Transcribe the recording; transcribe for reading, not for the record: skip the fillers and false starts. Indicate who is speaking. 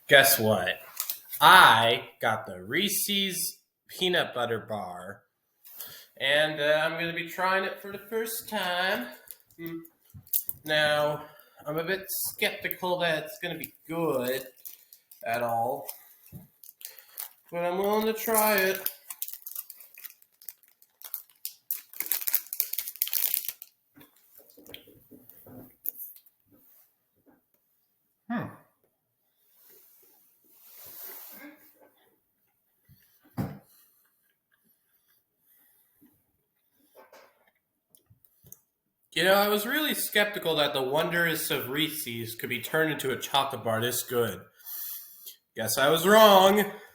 Speaker 1: Guess what? I got the Reese's peanut butter bar, and I'm going to be trying it for the first time. Now, I'm a bit skeptical that it's going to be good at all, but I'm willing to try it. I was really skeptical that the wonders of Reese's could be turned into a chocolate bar this good. Guess I was wrong.